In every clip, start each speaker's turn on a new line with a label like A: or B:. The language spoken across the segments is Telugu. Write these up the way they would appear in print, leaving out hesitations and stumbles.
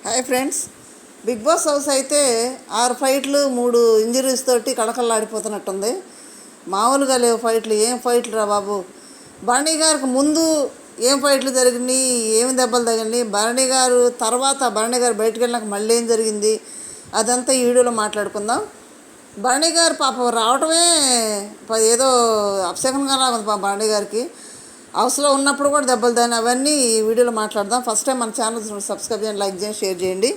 A: Hi friends. Bigg Boss house అయితే 6 ఫైట్లు 3 ఇంజరీస్ తోటి కళకళలాడిపోతున్నట్టుంది. మామూలుగా లేవు ఫైట్లు. ఏం ఫైట్లు రా బాబు. భరణి గారికి ముందు ఏం ఫైట్లు జరిగినాయి, ఏమి దెబ్బలు తగిలినాయి, భరణి గారు తర్వాత భరణి గారు బయటకు వెళ్ళినాక మళ్ళీ ఏం జరిగింది, అదంతా ఈ వీడియోలో మాట్లాడుకుందాం. భరణి గారు పాపం రావటమే ఏదో అపశకనంగా ఉంది భరణి గారికి. హౌస్లో ఉన్నప్పుడు కూడా దెబ్బలు దాని అవన్నీ ఈ వీడియోలో మాట్లాడదాం. ఫస్ట్ టైం మన ఛానల్ సబ్స్క్రైబ్ చేయండి, లైక్ చేయండి, షేర్ చేయండి.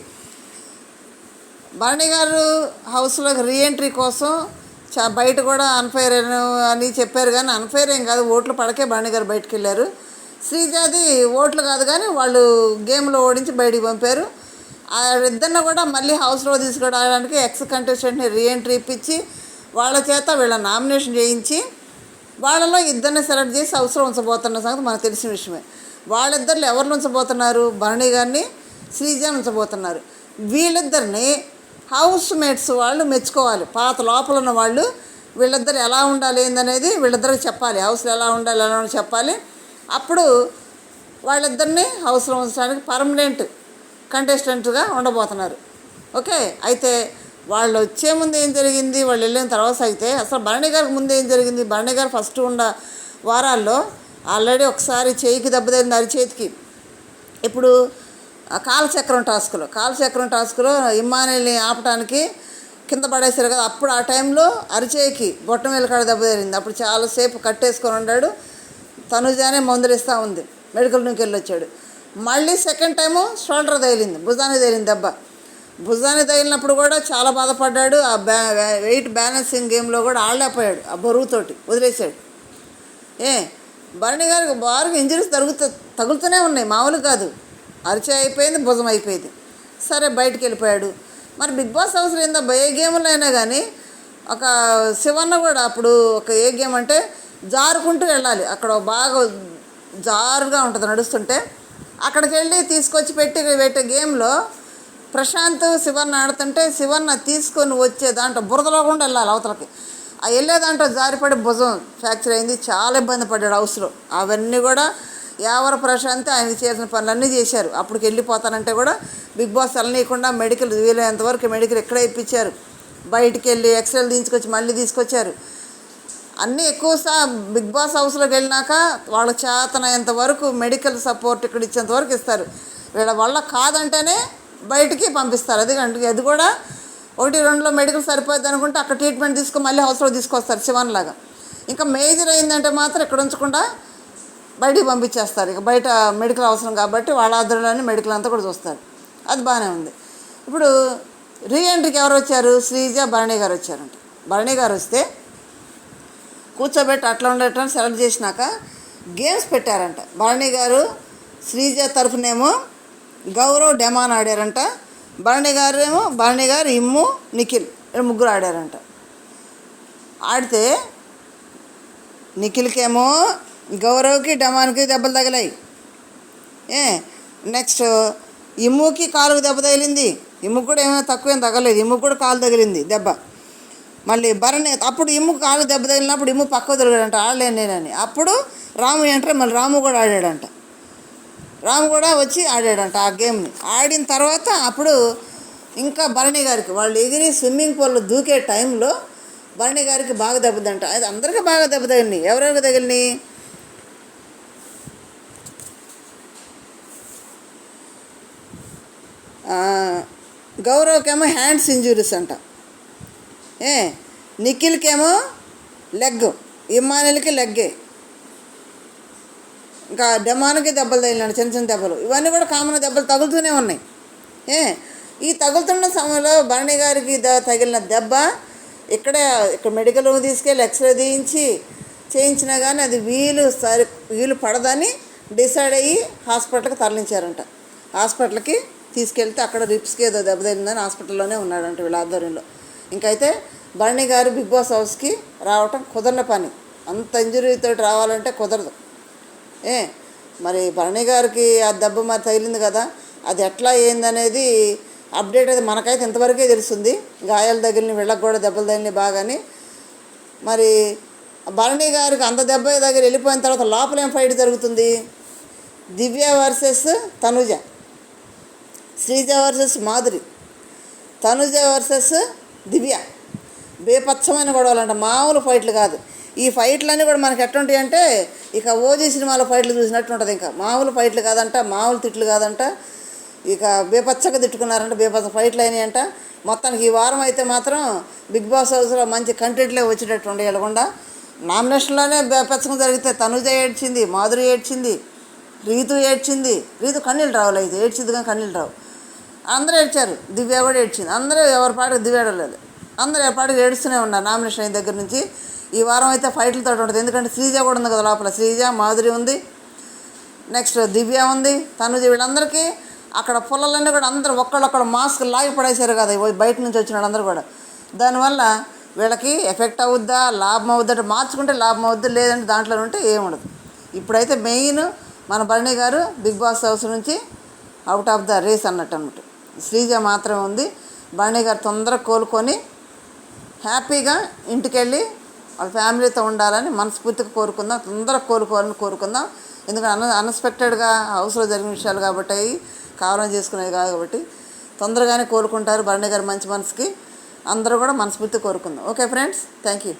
A: భరణి గారు హౌస్లోకి రీఎంట్రీ కోసం బయట కూడా అన్ఫైర్ అని చెప్పారు, కానీ అన్ఫైర్ ఏం కాదు, ఓట్లు పడకే భరణి గారు బయటకు వెళ్ళారు. శ్రీజాది ఓట్లు కాదు కానీ వాళ్ళు గేమ్లో ఓడించి బయటికి పంపారు. ఇద్దరిని కూడా మళ్ళీ హౌస్లో తీసుకురావడానికి ఎక్స్ కంటెస్టెంట్ని రీఎంట్రీ ఇప్పించి వాళ్ళ చేత వీళ్ళ నామినేషన్ చేయించి వాళ్ళలో ఇద్దరిని సెలెక్ట్ చేసి హౌస్లో ఉంచబోతున్న సంగతి మనకు తెలిసిన విషయమే. వాళ్ళిద్దరిలో ఎవరిని ఉంచబోతున్నారు? భరణి గారిని, శ్రీజాని ఉంచబోతున్నారు. వీళ్ళిద్దరిని హౌస్ మేట్స్ వాళ్ళు మెచ్చుకోవాలి. పాత లోపల ఉన్న వాళ్ళు వీళ్ళిద్దరు ఎలా ఉండాలి ఏందనేది వీళ్ళిద్దరికి చెప్పాలి. హౌస్లో ఎలా ఉండాలి ఎలా చెప్పాలి. అప్పుడు వాళ్ళిద్దరిని హౌస్లో ఉంచడానికి పర్మనెంట్ కంటెస్టెంట్గా ఉండబోతున్నారు. ఓకే. అయితే వాళ్ళు వచ్చే ముందు ఏం జరిగింది, వాళ్ళు వెళ్ళిన తర్వాత అయితే అసలు భరణి గారికి ముందు ఏం జరిగింది? భరణి గారు ఫస్ట్ ఉన్న వారాల్లో ఒకసారి చేయికి దెబ్బతైంది, అరిచేతికి. ఇప్పుడు కాలచక్రం టాస్క్లో ఇమ్మానుయల్ని ఆపడానికి కింద పడేశారు కదా, అప్పుడు ఆ టైంలో అరిచేయికి బొట్టం వేలకాడ దెబ్బ తగిలింది. అప్పుడు చాలాసేపు కట్టేసుకొని ఉన్నాడు. తనుజానే మందులు ఇస్తూ ఉంది, మెడికల్ నుంచి వెళ్ళి వచ్చాడు. మళ్ళీ సెకండ్ టైము షోల్డర్ తగిలింది, భుజానికి తగిలింది దెబ్బ. భుజానికి తగిలినప్పుడు కూడా చాలా బాధపడ్డాడు. ఆ వెయిట్ బ్యాలెన్సింగ్ గేమ్లో కూడా ఆడలేకపోయాడు, ఆ బరువుతోటి వదిలేశాడు. భరణి గారికి బాగా ఇంజరీస్ తగులుతూనే ఉన్నాయి, మామూలు కాదు. అరిచే అయిపోయింది, భుజం అయిపోయింది. సరే బయటికి వెళ్ళిపోయాడు. మరి బిగ్ బాస్ హౌస్లో ఏందో ఏ గేమ్లో అయినా కానీ ఒక శివన్న కూడా అప్పుడు ఏ గేమ్ అంటే జారుకుంటూ వెళ్ళాలి. అక్కడ బాగా జారుగా ఉంటుంది నడుస్తుంటే, అక్కడికి వెళ్ళి తీసుకొచ్చి పెట్టే గేమ్లో ప్రశాంత్ శివన్న ఆడుతుంటే శివన్న తీసుకొని వచ్చే దాంట్లో బురదలో కూడా వెళ్ళాలి అవతలకి. ఆ వెళ్ళే దాంట్లో జారిపడి భుజం ఫ్రాక్చర్ అయింది. చాలా ఇబ్బంది పడ్డాడు హౌస్లో. అవన్నీ కూడా యావర ప్రశాంత్ ఆయనకి చేసిన పనులన్నీ చేశారు. అప్పటికి వెళ్ళిపోతానంటే కూడా బిగ్ బాస్ వెళ్ళనీయకుండా మెడికల్ వీలైనంతవరకు మెడికల్ ఎక్కడే ఇప్పించారు. బయటికి వెళ్ళి ఎక్స్రేలు తీసుకొచ్చి మళ్ళీ తీసుకొచ్చారు. అన్నీ ఎక్కువ బిగ్ బాస్ హౌస్లోకి వెళ్ళినాక వాళ్ళ చేతనైనంత వరకు మెడికల్ సపోర్ట్ ఇక్కడ ఇచ్చేంతవరకు ఇస్తారు. వీళ్ళ వల్ల కాదంటేనే బయటికి పంపిస్తారు. అది కూడా 1-2లో మెడికల్ సరిపోద్ది అనుకుంటే అక్కడ ట్రీట్మెంట్ తీసుకొని మళ్ళీ హౌస్లో తీసుకొస్తారు శివన్లాగా. ఇంకా మేజర్ అయిందంటే మాత్రం ఇక్కడ ఉంచకుండా బయటికి పంపించేస్తారు. ఇక బయట మెడికల్ అవసరం కాబట్టి వాళ్ళ ఆధ్వర్యంలోనే మెడికల్ అంతా కూడా చూస్తారు. అది బాగానే ఉంది. ఇప్పుడు రీఎంట్రీకి ఎవరు వచ్చారు? శ్రీజ, భరణి గారు వచ్చారంట. భరణి గారు వస్తే కూర్చోబెట్టి అట్లా ఉండేటని సెలెక్ట్ చేసినాక గేమ్స్ పెట్టారంట. భరణి గారు శ్రీజ తరఫునేమో గౌరవ్ డెమాన్ ఆడారంట. భరణి గారు ఇమ్ము, నిఖిల్ ముగ్గురు ఆడారంట. ఆడితే నిఖిల్కేమో గౌరవ్కి డెమాన్కి దెబ్బలు తగిలాయి. నెక్స్ట్ ఇమ్ముకి కాలుకు దెబ్బ తగిలింది. ఇమ్ముకు కూడా ఏమైనా తక్కువేం తగలేదు, ఇమ్ముకు కూడా కాలు తగిలింది దెబ్బ. మళ్ళీ భరణి అప్పుడు ఇమ్ము కాలు దెబ్బ తగిలినప్పుడు ఇమ్ము పక్క తిరిగాడంట, ఆడలేను నేనని. అప్పుడు రాము ఎంటర్, మళ్ళీ రాము కూడా ఆడాడంట. రాము కూడా వచ్చి ఆడాడంట ఆ గేమ్ని. ఆడిన తర్వాత అప్పుడు ఇంకా భరణి గారికి వాళ్ళు ఎగిరి స్విమ్మింగ్ పూల్లో దూకే టైంలో భరణి గారికి బాగా దెబ్బదంట. అది అందరికీ బాగా దెబ్బ తగిలినాయి. ఎవరెవరికి తగిలినాయి? గౌరవ్కేమో హ్యాండ్స్ ఇంజురీస్ అంట. నిఖిల్కేమో లెగ్, ఇమ్మానుయల్కి లెగ్గే. ఇంకా డెమాన్కి దెబ్బలు తగిలినాడు, చిన్న చిన్న దెబ్బలు. ఇవన్నీ కూడా కామన్ దెబ్బలు తగులుతూనే ఉన్నాయి. ఈ తగులుతున్న సమయంలో భరణి గారికి తగిలిన దెబ్బ ఇక్కడ మెడికల్ తీసుకెళ్ళి ఎక్స్రే తీయించి చేయించినా కానీ అది వీలు పడదని డిసైడ్ అయ్యి హాస్పిటల్కి తరలించారంట. హాస్పిటల్కి తీసుకెళ్తే అక్కడ రిప్స్కి ఏదో దెబ్బ తగిలిందని హాస్పిటల్లోనే ఉన్నాడంట వీళ్ళ ఆధ్వర్యంలో. ఇంకైతే భరణి గారు బిగ్ బాస్ హౌస్కి రావటం కుదరని పని. అంత ఇంజరీతో రావాలంటే కుదరదు. మరి భరణి గారికి ఆ దెబ్బ మరి తగిలింది కదా, అది ఎట్లా ఏందనేది అప్డేట్ అది మనకైతే ఇంతవరకే తెలుస్తుంది. గాయాలు తగిలిన వీళ్ళకి కూడా దెబ్బలు తగిలినాయి బాగాని. మరి భరణి గారికి అంత దెబ్బ దగ్గర వెళ్ళిపోయిన తర్వాత లోపల ఏం ఫైట్ జరుగుతుంది? Divya versus Tanuja. Sreeja versus Madhuri, Tanuja versus Divya. బేపచ్చమైన గొడవలు అంట, మామూలు ఫైట్లు కాదు. ఈ ఫైట్లన్నీ కూడా మనకి ఎట్టుంటాయి అంటే ఇక ఓజీ సినిమాలో ఫైట్లు చూసినట్టు ఉంటుంది. ఇంకా మామూలు ఫైట్లు కాదంట, మామూలు తిట్లు కాదంట. ఇక బేపచ్చగా తిట్టుకున్నారంట, బేపచ్చ ఫైట్లు అయినాయి అంట. మొత్తానికి ఈ వారం అయితే మాత్రం బిగ్ బాస్ హౌస్లో మంచి కంటెంట్లే వచ్చేటట్టు ఉండే వెళ్ళకుండా. నామినేషన్లోనే బేపచ్చగా జరిగితే తనుజ ఏడ్చింది, మాధురి ఏడ్చింది, రీతు ఏడ్చింది. రీతు కన్నీళ్ళు రావులేదు, ఏడ్చింది కానీ కన్నీళ్ళు రావు. అందరూ ఏడ్చారు, దివ్య కూడా ఏడ్చింది. అందరూ ఎవరి పాటికి దివ్య ఏడలేదు, అందరూ ఎవరి పాటికి ఏడుస్తూనే ఉన్నారు నామినేషన్ అయిన దగ్గర నుంచి. ఈ వారం అయితే ఫైట్లతో ఉంటుంది. ఎందుకంటే శ్రీజ కూడా ఉంది కదా లోపల, శ్రీజ, మాధురి ఉంది, నెక్స్ట్ దివ్య ఉంది, తనుజ. వీళ్ళందరికీ అక్కడ పుల్లలన్నీ కూడా అందరూ ఒక్కళ్ళొక్కడ మాస్క్ లాగి పడేశారు కదా బయట నుంచి వచ్చిన వాళ్ళందరూ కూడా. దానివల్ల వీళ్ళకి ఎఫెక్ట్ అవుద్దా, లాభం అవుద్దా అంటే మార్చుకుంటే లాభం అవుద్ది, లేదంటే దాంట్లో ఉంటే ఏముండదు. ఇప్పుడైతే మెయిన్ మన Bharani garu big Boss house నుంచి అవుట్ ఆఫ్ ద రేస్ అన్నట్టు అనమాట. శ్రీజ మాత్రమే ఉంది. భరణి గారు తొందరగా కోలుకొని హ్యాపీగా ఇంటికి వెళ్ళి వాళ్ళ ఫ్యామిలీతో ఉండాలని మనస్ఫూర్తిగా కోరుకుందాం. తొందరగా కోలుకోవాలని కోరుకుందాం. ఎందుకంటే అన్ఎక్స్పెక్టెడ్గా హౌస్లో జరిగిన విషయాలు కాబట్టి, కావాలని చేసుకునేది కాదు కాబట్టి తొందరగానే కోలుకుంటారు భరణి గారు మంచి మనసుకి. అందరూ కూడా మనస్ఫూర్తిగా కోరుకుందాం. Okay friends, thank you.